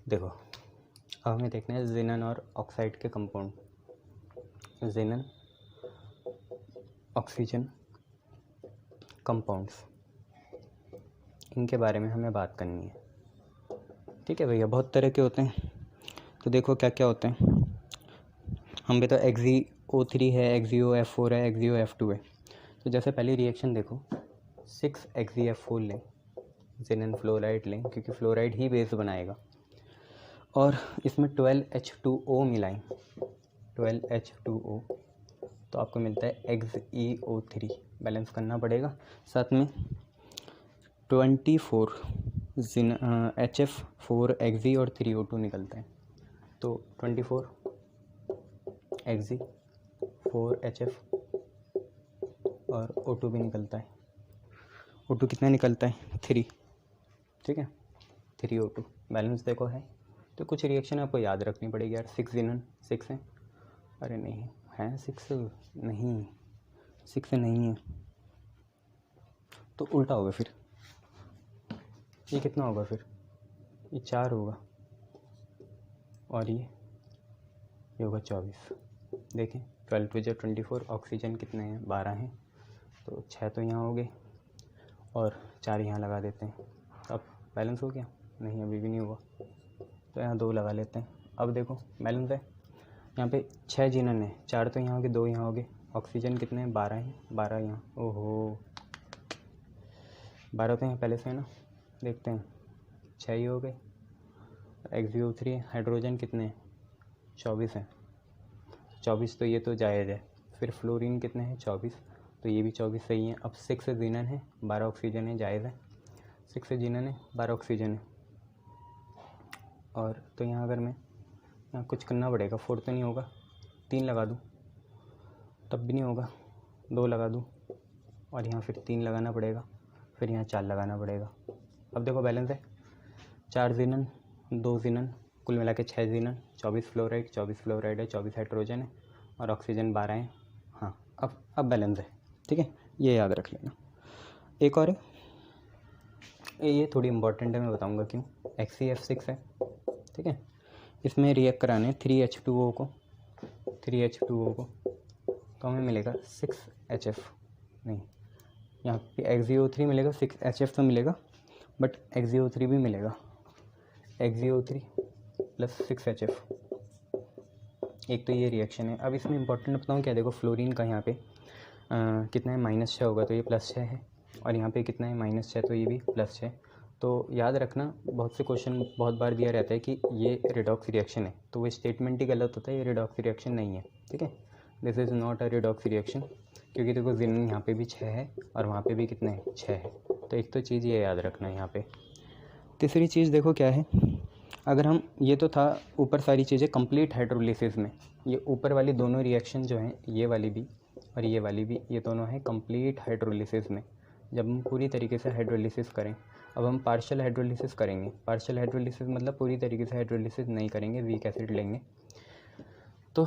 देखो अब हमें देखना है जिनन और ऑक्साइड के कंपाउंड, जिनन ऑक्सीजन कंपाउंड्स, इनके बारे में हमें बात करनी है, ठीक है भैया। बहुत तरह के होते हैं, तो देखो क्या क्या होते हैं। हम पे तो XeO3 है, XeOF4 है, XeOF2 है। तो जैसे पहली रिएक्शन देखो, 6XeF4 लें, जिनन फ्लोराइड लें क्योंकि फ्लोराइड ही बेस बनाएगा, और इसमें 12H2O मिलाएं, 12H2O तो आपको मिलता है XeO3, बैलेंस करना पड़ेगा। साथ में 24 HF4 Xe और 3O2 निकलता है। तो 24 Xe 4 HF और O2 भी निकलता है। O2 कितना निकलता है? 3, ठीक है, 3O2, बैलेंस देखो है। तो कुछ रिएक्शन आपको याद रखनी पड़ेगी यार। 6 Xenon 6 है, अरे नहीं है 6 नहीं, 6 नहीं है, तो उल्टा होगा फिर। ये कितना होगा फिर? ये 4 होगा और ये होगा 24। देखें 12 बजे 24, ऑक्सीजन कितने हैं? 12 हैं, तो 6 तो यहाँ हो गए और 4 यहाँ लगा देते हैं। अब बैलेंस हो गया? नहीं, अभी भी नहीं हुआ, तो यहाँ 2 लगा लेते हैं। अब देखो बैलेंस है। यहाँ पे 6 जीनन है, 4 तो यहाँ हो गए, 2 यहाँ हो गए। ऑक्सीजन कितने हैं? 12 हैं, 12 यहाँ, ओहो 12 तो यहाँ पहले से है ना, देखते हैं 6 ही हो गए। XeO3 है, हाइड्रोजन कितने हैं? 24 हैं, 24 तो ये तो जायज़ है। फिर फ्लोरीन कितने हैं? 24, तो ये भी 24 सही है। अब 6 जीनन है, 12 ऑक्सीजन है, जायज़ है। 6 जीनन है, 12 ऑक्सीजन है, और तो यहाँ अगर मैं यहाँ कुछ करना पड़ेगा, 4 तो नहीं होगा, 3 लगा दूँ तब भी नहीं होगा, 2 लगा दूँ और यहाँ फिर 3 लगाना पड़ेगा, फिर यहाँ 4 लगाना पड़ेगा। अब देखो बैलेंस है, 4 जीनन 2 जीनन, कुल मिला के 6 जीनन, 24 फ्लोराइड, 24 फ्लोराइड है, 24 हाइड्रोजन है और ऑक्सीजन 12 है। हाँ अब बैलेंस है, ठीक है, ये याद रख लेना। एक और है, ये थोड़ी इंपॉर्टेंट है, मैं बताऊंगा क्यों। XeF6 है, ठीक है, इसमें रिएक्ट कराने 3H2O को, तो हमें मिलेगा 6HF, नहीं यहाँ पे XeO3 मिलेगा, 6HF तो मिलेगा, बट XeO3 भी मिलेगा, XeO3 प्लस 6HF, एक तो ये रिएक्शन है। अब इसमें इंपॉर्टेंट बताऊँ क्या, देखो फ्लोरीन का यहाँ पे कितना है? -6 होगा, तो ये +6 है, और यहाँ पे कितना है? -6, तो ये भी +6। तो याद रखना, बहुत से क्वेश्चन बहुत बार दिया रहता है कि ये रिडॉक्स रिएक्शन है, तो वो स्टेटमेंट ही गलत होता है, ये रिडॉक्स रिएक्शन नहीं है, ठीक है, this is not a redox reaction, क्योंकि देखो जीनन यहाँ पे भी 6 है और वहाँ पे भी कितने हैं? 6 है। तो एक तो चीज़ ये याद रखना है यहाँ पे। तीसरी चीज़ देखो क्या है, अगर हम, ये तो था ऊपर सारी चीज़ें कंप्लीट हाइड्रोलिसिस में, ये ऊपर वाली दोनों रिएक्शन जो हैं, ये वाली भी और ये वाली भी, ये दोनों हैं कंप्लीट हाइड्रोलिसिस में, जब हम पूरी तरीके से हाइड्रोलिसिस करें। अब हम पार्शियल हाइड्रोलिसिस करेंगे, पार्शियल हाइड्रोलिसिस मतलब पूरी तरीके से हाइड्रोलिसिस नहीं करेंगे, वीक एसिड लेंगे। तो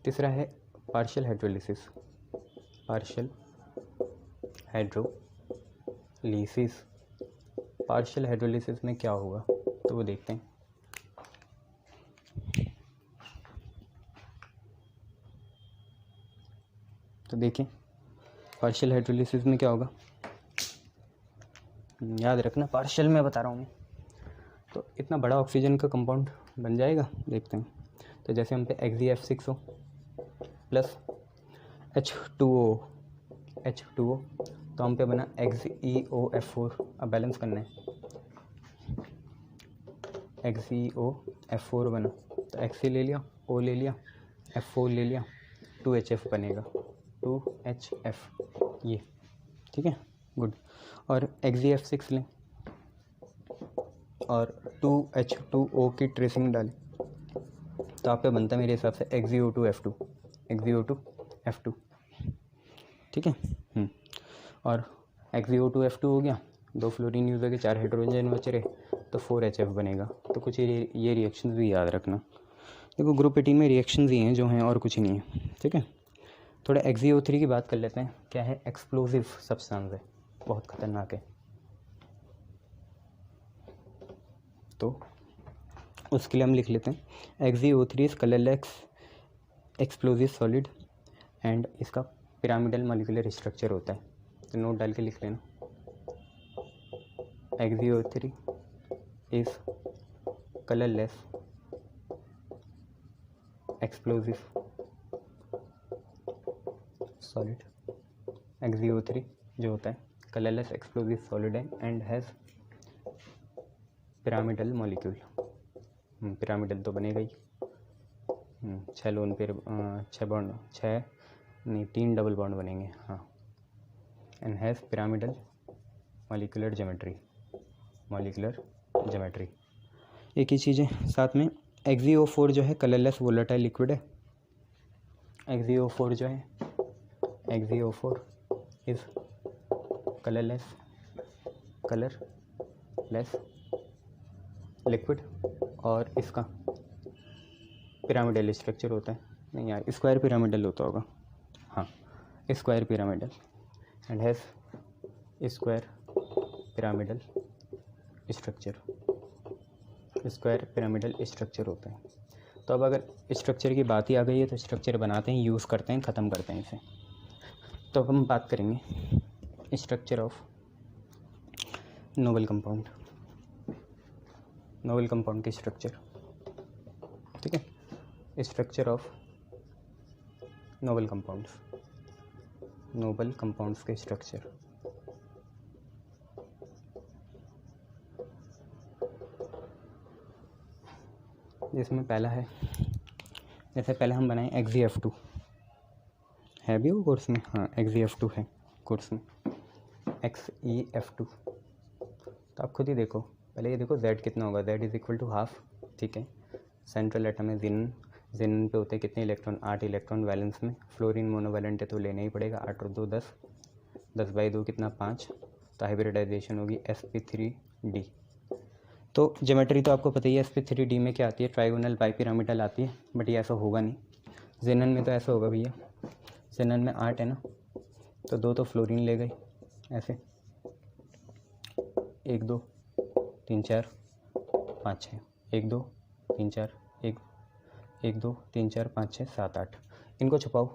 तीसरा है partial hydrolysis, partial hydrolysis. Partial hydrolysis में क्या होगा, तो वो देखते हैं। तो देखिए पार्शियल हाइड्रोलिसिस में क्या होगा, याद रखना, पार्शियल में बता रहा हूँ मैं। तो इतना बड़ा ऑक्सीजन का कंपाउंड बन जाएगा, देखते हैं। तो जैसे हम पे XeF6 हो प्लस H2O, तो हम पे बना XeOF4। अब बैलेंस करना है, XeOF4 बना, तो Xe ले लिया, O ले लिया, F4 ले लिया, 2HF बनेगा, 2HF ये, ठीक है, गुड। और XeF6 लें और 2H2O की ट्रेसिंग डालें, तो आप पे बनता है मेरे हिसाब से XeO2F2, XeO2F2, ठीक है। और XeO2F2 हो गया, 2 फ्लोरीन यूज़ हो गए, 4 हाइड्रोजन बच रहे, तो 4HF बनेगा। तो कुछ ये रिएक्शंस भी याद रखना। देखो ग्रुप 18 में रिएक्शंस ही हैं जो हैं, और कुछ नहीं है, ठीक है। थोड़ा XeO3 की बात कर लेते हैं, क्या है? एक्सप्लोजिव सब्सटेंस है, बहुत ख़तरनाक है, तो उसके लिए हम लिख लेते हैं XeO3 is colourless explosive solid and इसका पिरामिडल मॉलिक्यूलर स्ट्रक्चर होता है, तो नोट डाल के लिख लेना, XeO3 is colourless explosive solid. XeO3 जो होता है कलरलेस एक्सप्लोजिव सॉलिड है and has pyramidal molecule, pyramidal तो बनेगा ही, 6 लोन पेयर, 6 बॉन्ड, 6 नहीं, 3 डबल बॉन्ड बनेंगे, हाँ। And has pyramidal molecular geometry. एक ही चीज़ है साथ में, XeO4 जो है कलरलेस वोलेटाइल लिक्विड है। XeO4 जो है, XeO4 इज़ कलरलेस लिक्विड, और इसका पिरामिडल स्ट्रक्चर होता है, नहीं यार स्क्वायर पिरामिडल होता होगा, हाँ square pyramidal, and has square pyramidal structure होता है। तो अब अगर स्ट्रक्चर की बात ही आ गई है तो स्ट्रक्चर बनाते हैं, यूज़ करते हैं, ख़त्म करते हैं इसे। तो अब हम बात करेंगे स्ट्रक्चर ऑफ नोबल कंपाउंड की स्ट्रक्चर, ठीक है। स्ट्रक्चर ऑफ नोबल कंपाउंड्स के स्ट्रक्चर। जिसमें पहला है, जैसे पहले हम बनाए XeF2, है भी वो कोर्स में, हाँ XeF2 है कोर्स में, XeF2। तो आप खुद ही देखो, पहले ये देखो Z कितना होगा, Z is equal to half, ठीक है। सेंट्रल एटम है जिन पे होते हैं कितने इलेक्ट्रॉन, 8 इलेक्ट्रॉन वैलेंस में। फ्लोरीन मोनोवैलेंट है तो लेना ही पड़ेगा, 8 और 2 10, 10/2 कितना 5, तो हाइब्रिडाइजेशन होगी sp3d। तो ज्योमेट्री तो आपको पता ही है, sp3d में क्या आती है, ट्राइगोनल बाइपिरामिडल आती है, बट ये ऐसा होगा नहीं। जेनन में तो ऐसा होगा भैया, जेनन में 8 है ना, तो 2 तो फ्लोरीन ले गई ऐसे, 1 2 3 4 5 6, 1 2 3 4 1 2 3 4 5 6 7 8। इनको छुपाओ,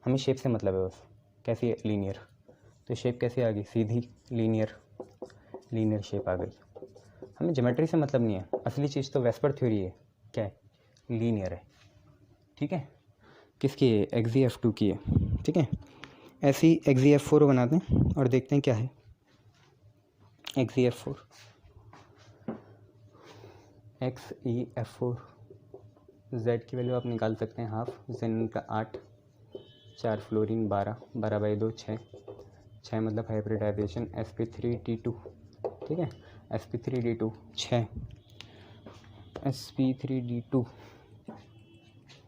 हमें शेप से मतलब है बस, कैसी है, लीनियर। तो शेप कैसी आ गई, सीधी लीनियर शेप आ गई। हमें ज्योमेट्री से मतलब नहीं है, असली चीज़ तो वेस्पर थ्योरी है, क्या है, लीनियर है, ठीक है। किसकी है, XeF2 की है, ठीक है। ऐसी XeF4 बनाते हैं और देखते हैं क्या है XeF4। Z की वैल्यू आप निकाल सकते हैं हाफ, जिन का 8, 4 फ्लोरीन 12/2 6 मतलब हाइब्रिडाइजेशन sp3d2, ठीक है। sp3d2 6, sp3d2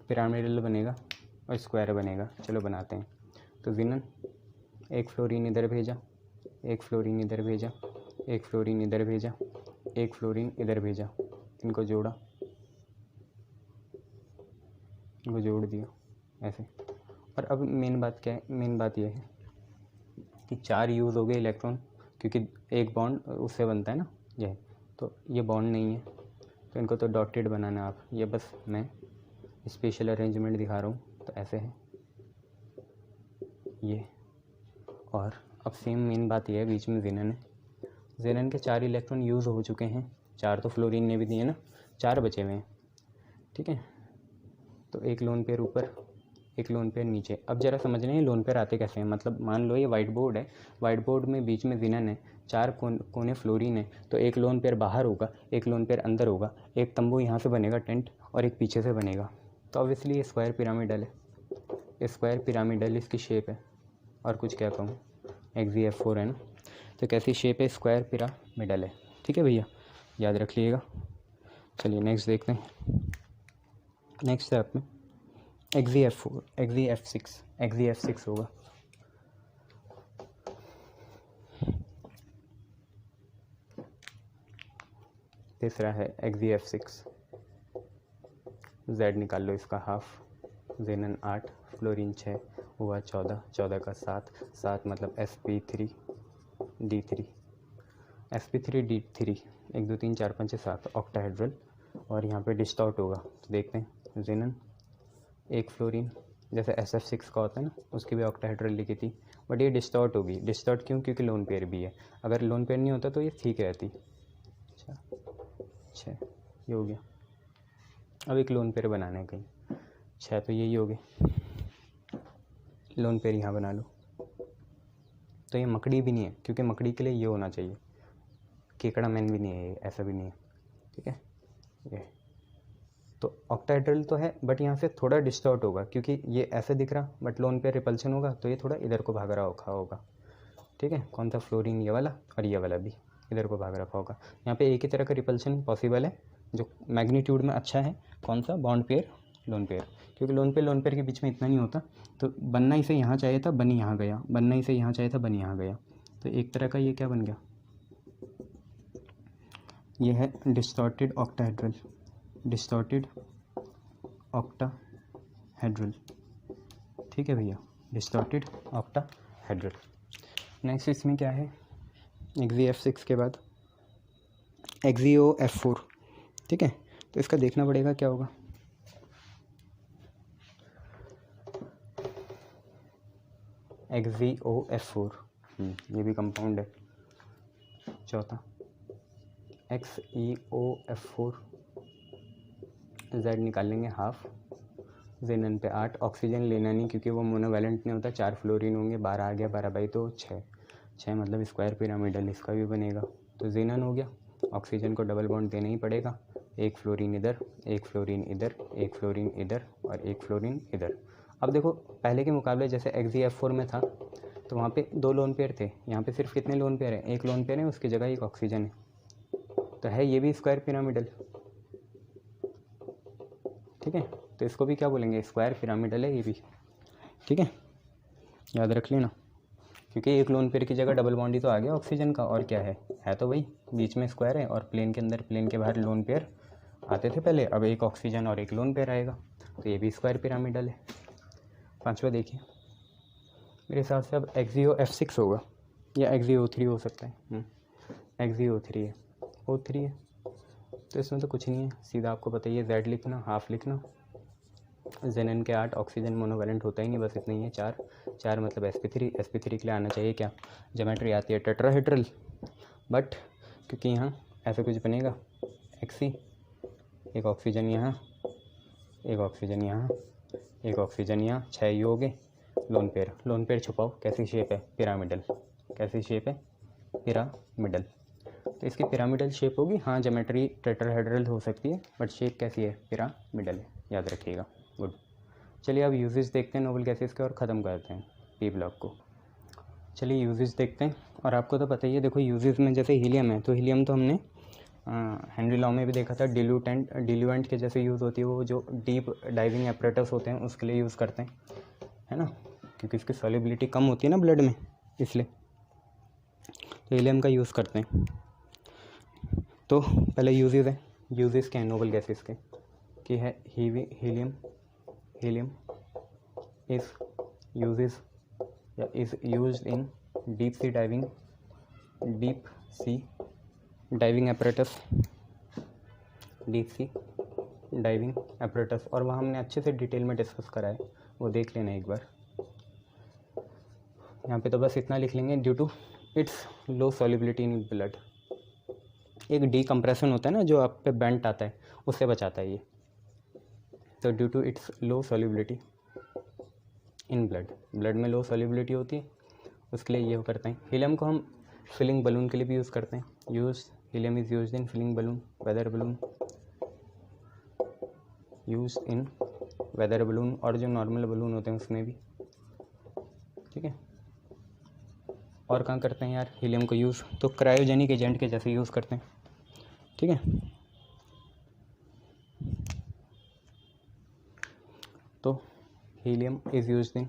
पिरामिडल बनेगा और स्क्वायर बनेगा। चलो बनाते हैं। तो जिनन, एक फ्लोरीन इधर भेजा, एक फ्लोरीन इधर भेजा, एक फ्लोरीन इधर भेजा, एक फ्लोरीन इधर भेजा, इनको जोड़ा, इनको जोड़ दिया ऐसे। और अब मेन बात क्या है, मेन बात यह है कि 4 यूज़ हो गए इलेक्ट्रॉन, क्योंकि एक बॉन्ड उससे बनता है ना ये, तो ये बॉन्ड नहीं है तो इनको तो डॉटेड बनाना है आप। ये बस मैं स्पेशल अरेंजमेंट दिखा रहा हूँ, तो ऐसे है ये। और अब सेम मेन बात ये है, बीच में जिनन है, जिनन के 4 इलेक्ट्रॉन यूज़ हो चुके हैं, 4 तो फ्लोरीन ने भी दिए ना, 4 बचे हुए हैं, ठीक है। तो एक लोन पेयर ऊपर, एक लोन पेयर नीचे। अब ज़रा समझ रहे हैं लोन पेयर आते कैसे हैं, मतलब मान लो ये वाइट बोर्ड है, वाइट बोर्ड में बीच में जिनन है, 4 कोने फ्लोरीन है, तो एक लोन पेयर बाहर होगा, एक लोन पेयर अंदर होगा, एक तंबू यहाँ से बनेगा टेंट, और एक पीछे से बनेगा। तो ऑब्वियसली ये स्क्वायर पिरामिडल है, स्क्वायर पिरामिडल इसकी शेप है। और कुछ क्या कहूँ, XeF4 है ना, तो कैसी शेप है, स्क्वायर पिरामिडल है, ठीक है भैया, याद रख लीजिएगा। चलिए नेक्स्ट देखते हैं। नेक्स्ट स्टेप में XeF4, XeF6 होगा। तीसरा है XeF6, Z निकाल लो इसका हाफ, जिनन 8, फ्लोरीन 6 हुआ 14, 14 का 7 मतलब sp3d3, 1 2 3 4 5 6 7 ऑक्टाहेड्रल। और यहाँ पे डिस्टॉर्ट होगा, तो देखते हैं। जिनन, एक फ्लोरीन, जैसे SF6 का होता है ना, उसकी भी ऑक्टाहेड्रल लिखी थी, बट ये डिस्टॉर्ट होगी। डिस्टॉर्ट क्यों, क्योंकि लोन पेयर भी है, अगर लोन पेयर नहीं होता तो ये ठीक रहती। अच्छा 6 ये हो गया। अब एक लोन पेयर बनाना है कहीं, 6 तो यही हो गए, लोन पेयर यहाँ बना लो। तो ये मकड़ी भी नहीं है, क्योंकि मकड़ी के लिए ये होना चाहिए, केकड़ा मैन भी नहीं है, ऐसा भी नहीं है, ठीक है। ये तो ऑक्टाहेड्रल तो है बट यहाँ से थोड़ा डिस्टॉर्ट होगा, क्योंकि ये ऐसे दिख रहा बट लोन पेयर रिपल्शन होगा तो ये थोड़ा इधर को भाग रखा होगा। ठीक है, कौन सा फ्लोरीन, ये वाला, और ये वाला भी इधर को भाग रखा होगा। यहाँ पे एक ही तरह का रिपल्शन पॉसिबल है जो मैग्नीट्यूड में अच्छा है, कौन सा, बॉन्ड पेयर, लोन पेयर, क्योंकि लोन पेयर के बीच में इतना नहीं होता। तो बनना इसे यहाँ चाहिए था, बन यहाँ गया, बनना इसे यहाँ चाहिए था, बन यहाँ गया। तो एक तरह का ये क्या बन गया, ये है डिस्टॉर्टेड ऑक्टाहेड्रल, डिस्टॉर्टेड ऑक्टाहेड्रल। ठीक है भैया, डिस्टॉर्टेड ऑक्टाहेड्रल। नेक्स्ट इसमें क्या है, एक्जी F6 के बाद एक्जियो F4। ठीक है, तो इसका देखना पड़ेगा क्या होगा। एक्जियो F4, ये भी कंपाउंड है। चौथा XeO F4, Z निकाल लेंगे हाफ, जेनन पे 8, ऑक्सीजन लेना नहीं क्योंकि वो मोनोवैलेंट नहीं होता, 4 फ्लोरीन होंगे, 12 आ गया, 12/2 6 मतलब स्क्वायर पिरामिडल इसका भी बनेगा। तो जेनन हो गया, ऑक्सीजन को डबल बॉन्ड देना ही पड़ेगा, एक फ्लोरीन इधर, एक फ्लोरीन इधर, एक फ्लोरीन इधर और एक फ्लोरीन इधर। अब देखो पहले के मुकाबले जैसे XeF4 में था तो वहाँ पे 2 लोन पेयर थे, यहाँ पे सिर्फ कितने लोन पेयर हैं, एक लोन पेयर है, उसकी जगह एक ऑक्सीजन है, तो है ये भी स्क्वायर पिरामिडल। ठीक है, तो इसको भी क्या बोलेंगे, स्क्वायर पिरामिडल है ये भी। ठीक है, याद रख लेना, क्योंकि एक लोन पेयर की जगह डबल बॉन्ड ही तो आ गया ऑक्सीजन का, और क्या है तो वही, बीच में स्क्वायर है और प्लेन के अंदर, प्लेन के बाहर लोन पेयर आते थे पहले, अब एक ऑक्सीजन और एक लोन पेयर आएगा, तो ये भी स्क्वायर पिरामिडल है। 5वां देखिए, मेरे हिसाब से अब एक्जियो F6 होगा या एक्जियो O3 हो सकता है। एक्जियो O3 है, O3 है, तो इसमें तो कुछ नहीं है, सीधा आपको पता ही है, Z लिखना, हाफ लिखना, जेनन के 8, ऑक्सीजन मोनोवैलेंट होता ही नहीं, बस इतना ही है, 4 मतलब sp3 के लिए आना चाहिए क्या, ज्योमेट्री आती है टेट्राहेड्रल, बट क्योंकि यहाँ ऐसा कुछ बनेगा, XC, एक ऑक्सीजन यहाँ, एक ऑक्सीजन यहाँ, एक ऑक्सीजन यहाँ, 6 ही हो गए। लोन पेयर छुपाओ, कैसी शेप है, पिरामिडल, कैसी शेप है, पिरामिडल, तो इसकी पिरामिडल शेप होगी। हाँ, ज्योमेट्री टेट्राहेड्रल हो सकती है बट शेप कैसी है, पिरामिडल है, याद रखिएगा। गुड, चलिए अब यूजेस देखते हैं नोबल गैसेस के और ख़त्म करते हैं पी ब्लॉक को। चलिए यूजेस देखते हैं, और आपको तो पता ही है, देखो यूजेस में जैसे हीलियम है, तो हीलियम तो हमने हेनरी लॉ में भी देखा था, डिल्यूएंट के जैसे यूज़ होती है, वो जो डीप डाइविंग एपरेटस होते हैं उसके लिए यूज़ करते हैं, है ना, क्योंकि इसकी सॉल्युबिलिटी कम होती है ना ब्लड में, इसलिए तो हीलियम का यूज़ करते हैं। तो पहले यूजेस है, यूजेस क्या है नोबल गैसेस के, कि है हीलियम इज़ यूजेस या is used in deep sea diving apparatus, deep sea diving apparatus, और वहाँ हमने अच्छे से डिटेल में डिस्कस करा है, वो देख लेना एक बार। यहाँ पे तो बस इतना लिख लेंगे, due to its low solubility in blood, एक डीकम्प्रेशन होता है ना जो आप पे बेंट आता है, उससे बचाता है ये, तो due to its low solubility in blood में लो सॉल्युबिलिटी होती है, उसके लिए ये करते हैं। हीलियम को हम फिलिंग बलून के लिए भी यूज़ करते हैं, helium is used in filling balloon, weather balloon, use in weather balloon, और जो नॉर्मल बलून होते हैं उसमें भी। ठीक है, और कहाँ करते हैं यार हीलियम को यूज़, तो क्रायोजेनिक एजेंट के जैसे यूज़ करते हैं। ठीक है, तो helium is used in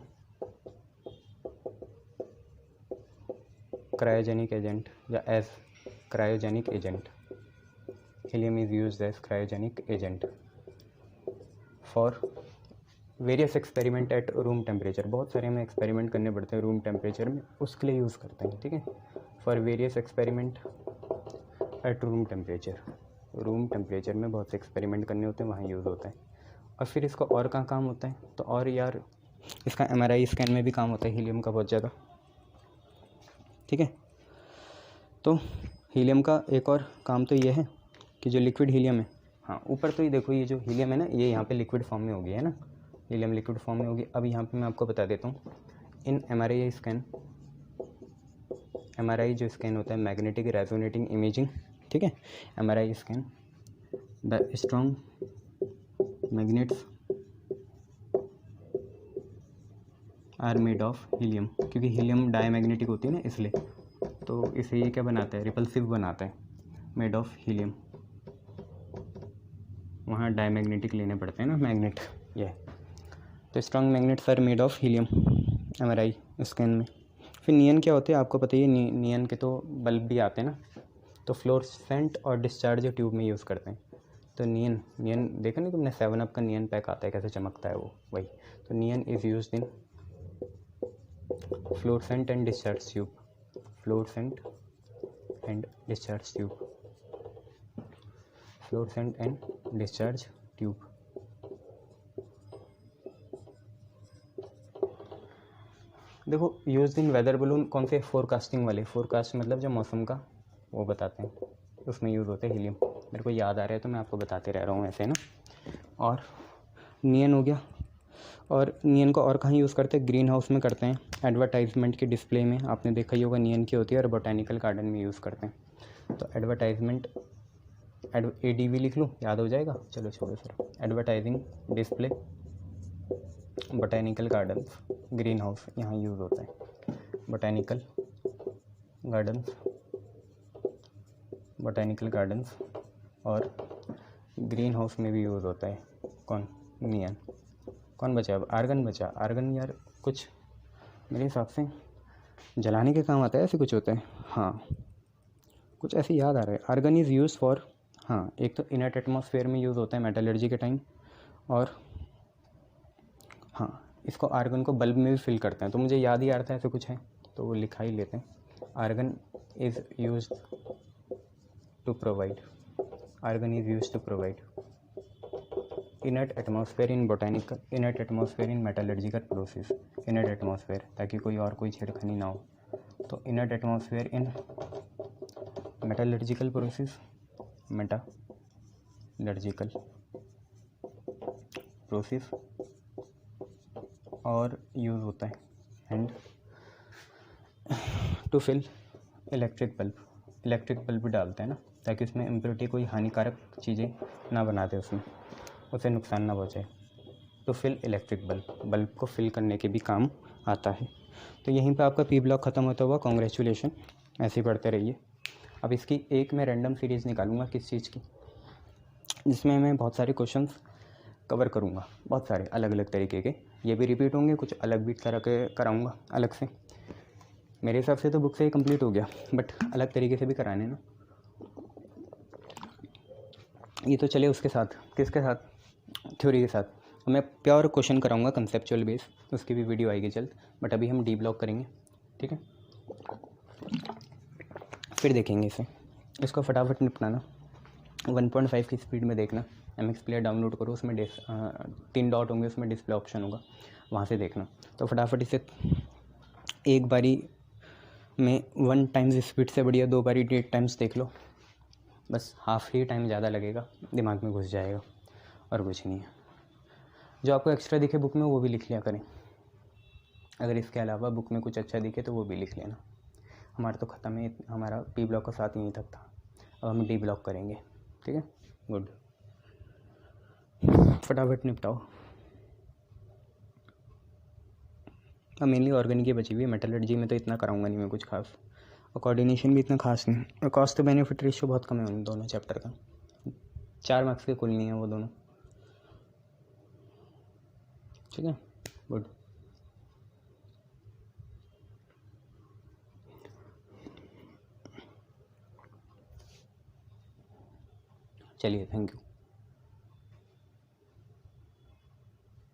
cryogenic agent या as cryogenic agent, helium is used as cryogenic agent for various experiment at room temperature, बहुत सारे हमें एक्सपेरिमेंट करने पड़ते हैं रूम टेम्परेचर में, उसके लिए यूज़ करते हैं। ठीक है, for various experiment at room temperature में बहुत से एक्सपेरिमेंट करने होते हैं, वहाँ यूज़ होता है। और फिर इसका और कहाँ काम होता है, तो और यार इसका MRI स्कैन में भी काम होता है हीलियम का बहुत ज़्यादा। ठीक है, तो हीलियम का एक और काम तो ये है कि जो लिक्विड हीलियम है, हाँ ऊपर तो ये देखो, ये जो हीलियम है ना, ये यहाँ पे लिक्विड फॉर्म में होगी, है ना, हीलियम लिक्विड फॉर्म में होगी। अब यहाँ पे मैं आपको बता देता हूँ, इन MRI जो स्कैन होता है, मैग्नेटिक रेजोनेटिंग इमेजिंग, ठीक है, MRI scan, the strong magnets are made of helium, क्योंकि हीलियम डायमैग्नेटिक होती है ना, इसलिए तो इसे ये क्या बनाता है, रिपल्सिव बनाता है, मेड ऑफ हीलियम। वहाँ डायमैग्नेटिक लेने पड़ते हैं ना मैग्नेट, ये तो strong magnets are made of helium, MRI scan में। फिर नियन क्या होते हैं आपको पता ही है, नियन के तो बल्ब भी आते हैं ना, तो फ्लोरेसेंट और डिस्चार्ज ट्यूब में यूज़ करते हैं। तो नियन देखा नहीं तुमने, 7 अप का नियन पैक आता है कैसे चमकता है वो, वही। तो neon is use in fluorescent and discharge tube, fluorescent and discharge tube, fluorescent and discharge tube. देखो यूज इन वेदर बलून कौन से, फोरकास्टिंग वाले, फोरकास्ट मतलब जो मौसम का वो बताते हैं, उसमें यूज़ होते हैं हीलियम। मेरे को याद आ रहा है तो मैं आपको बताते रह रहा हूँ ऐसे ना। और नियन हो गया, और नियन को और कहाँ यूज़ करते हैं, ग्रीन हाउस में करते हैं, एडवर्टाइजमेंट के डिस्प्ले में, आपने देखा ही होगा नियन की होती है, और बोटानिकल गार्डन में यूज़ करते हैं। तो एडवर्टाइजमेंट, ADV लिख लूँ, याद हो जाएगा, चलो छोड़ो sir. Advertising display, botanical gardens, green house यहाँ यूज़ होता है, बोटानिकल गार्डन्स और ग्रीन हाउस में भी यूज़ होता है। कौन, नियन। कौन बचा अब, आर्गन बचा। आर्गन यार कुछ मेरे हिसाब से जलाने के काम आता है, ऐसे कुछ होता है, हाँ कुछ ऐसे याद आ रहा है। आर्गन इज़ यूज फॉर, हाँ एक तो इनर्ट एटमॉस्फेयर में यूज़ होता है मेटलर्जी के टाइम, और हाँ इसको आर्गन को बल्ब में भी फिल करते हैं, तो मुझे याद ही आ रहा था ऐसे कुछ है, तो वो लिखा ही लेते हैं। Argon is use to provide, argon is use to provide inert atmosphere in botanical, inert atmosphere in metallurgical process, inert atmosphere ताकि कोई छेड़खानी ना हो। तो inert atmosphere in metallurgical process, metallurgical process, और यूज़ होता है and to fill electric bulb डालते हैं ना, ताकि उसमें इम्प्योरिटी, कोई हानिकारक चीज़ें ना बना दे, उसमें उसे नुकसान ना पहुँचे। तो फिल इलेक्ट्रिक बल्ब को फिल करने के भी काम आता है। तो यहीं पे आपका P ब्लॉक ख़त्म होता हुआ, कॉन्ग्रेचुलेशन, ऐसे ही पढ़ते रहिए। अब इसकी एक मैं रैंडम सीरीज़ निकालूंगा किस चीज़ की, जिसमें मैं बहुत सारे क्वेश्चंस कवर करूंगा, बहुत सारे अलग अलग तरीके के, ये भी रिपीट होंगे, कुछ अलग भी तरह के कराऊंगा अलग से। मेरे हिसाब से तो बुक से ही कंप्लीट हो गया, बट अलग तरीके से भी कराने ना। ये तो चले उसके साथ, किसके साथ, थ्योरी के साथ। मैं प्योर क्वेश्चन कराऊंगा कंसेप्चुअल बेस, उसकी भी वीडियो आएगी जल्द, बट अभी हम डी ब्लॉक करेंगे, ठीक है। फिर देखेंगे इसको फटाफट निपटाना। 1.5 की स्पीड में देखना, MX प्लेयर डाउनलोड करो, उसमें 3 डॉट होंगे, उसमें डिस्प्ले ऑप्शन होगा, वहाँ से देखना। तो फटाफट इसे एक बारी में 1 टाइम्स स्पीड से बढ़िया 2 बारी 8 टाइम्स देख लो, बस हाफ ही टाइम ज़्यादा लगेगा, दिमाग में घुस जाएगा, और कुछ नहीं है। जो आपको एक्स्ट्रा दिखे बुक में वो भी लिख लिया करें, अगर इसके अलावा बुक में कुछ अच्छा दिखे तो वो भी लिख लेना। हमारा तो ख़त्म है, हमारा P ब्लॉक का साथ यहीं तक था, अब हम D ब्लॉक करेंगे, ठीक है। गुड, फटाफट निपटाओ। अब मेनली ऑर्गेनिक ही बची हुई है, मेटलर्जी में तो इतना कराऊंगा नहीं मैं कुछ खास, और कोऑर्डिनेशन भी इतना खास नहीं, और कॉस्ट टू बेनिफिट रेशियो बहुत कम है उन दोनों चैप्टर का, 4 मार्क्स के कुल नहीं है वो दोनों, ठीक है। गुड, चलिए, थैंक यू।